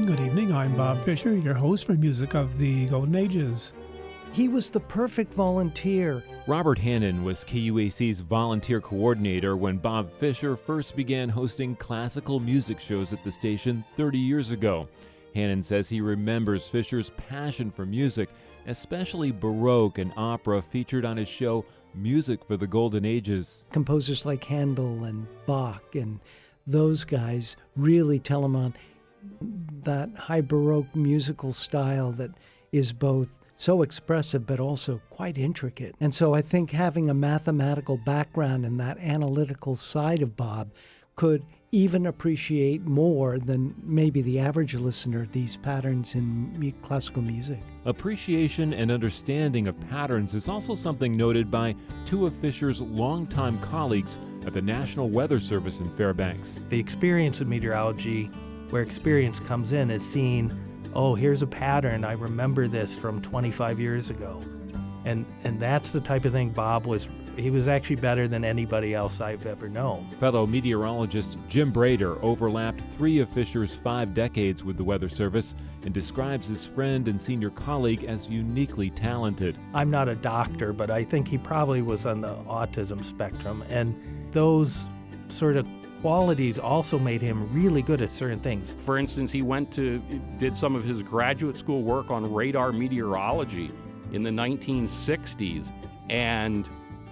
Good evening. I'm Bob Fischer, your host for Music of the Golden Ages. He was the perfect volunteer. Robert Hannon was KUAC's volunteer coordinator when Bob Fischer first began hosting classical music shows at the station 30 years ago. Hannon says he remembers Fischer's passion for music, especially Baroque and opera featured on his show Music for the Golden Ages. Composers like Handel and Bach and those guys really tell him on that high Baroque musical style that is both so expressive but also quite intricate. And so I think having a mathematical background and that analytical side of Bob could even appreciate more than maybe the average listener these patterns in classical music. Appreciation and understanding of patterns is also something noted by two of Fischer's longtime colleagues at the National Weather Service in Fairbanks. The experience of meteorology, where experience comes in, is seeing, oh, here's a pattern, I remember this from 25 years ago. And that's the type of thing Bob was actually better than anybody else I've ever known. Fellow meteorologist Jim Brader overlapped 3 of Fischer's 5 decades with the Weather Service and describes his friend and senior colleague as uniquely talented. I'm not a doctor, but I think he probably was on the autism spectrum, and those sort of qualities also made him really good at certain things. For instance, he did some of his graduate school work on radar meteorology in the 1960s, and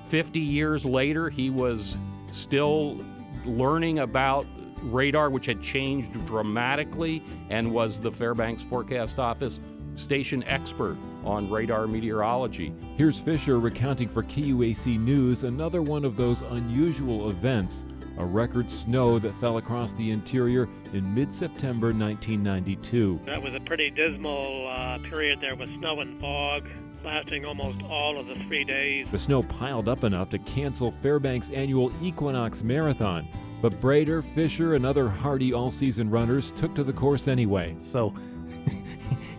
50 years later, he was still learning about radar, which had changed dramatically, and was the Fairbanks Forecast Office station expert on radar meteorology. Here's Fischer recounting for KUAC News another one of those unusual events, a record snow that fell across the interior in mid-September 1992. That was a pretty dismal period there with snow and fog, lasting almost all of the 3 days. The snow piled up enough to cancel Fairbanks' annual Equinox Marathon, but Brader, Fischer, and other hardy all-season runners took to the course anyway. So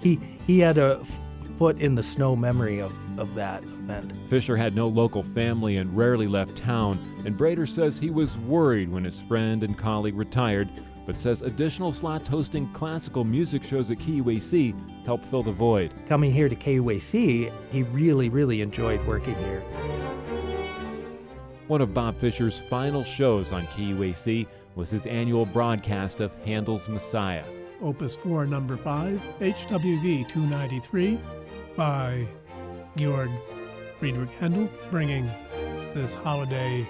he had a foot in the snow memory of that event. Fischer had no local family and rarely left town, and Brader says he was worried when his friend and colleague retired, but says additional slots hosting classical music shows at KUAC helped fill the void. Coming here to KUAC, he really, really enjoyed working here. One of Bob Fischer's final shows on KUAC was his annual broadcast of Handel's Messiah. Opus 4, number 5, HWV 293 by Georg Friedrich Handel, bringing this holiday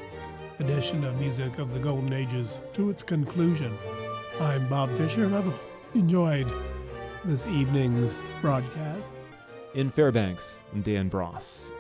edition of Music of the Golden Ages to its conclusion. I'm Bob Fischer, and I've enjoyed this evening's broadcast. In Fairbanks, I'm Dan Bross.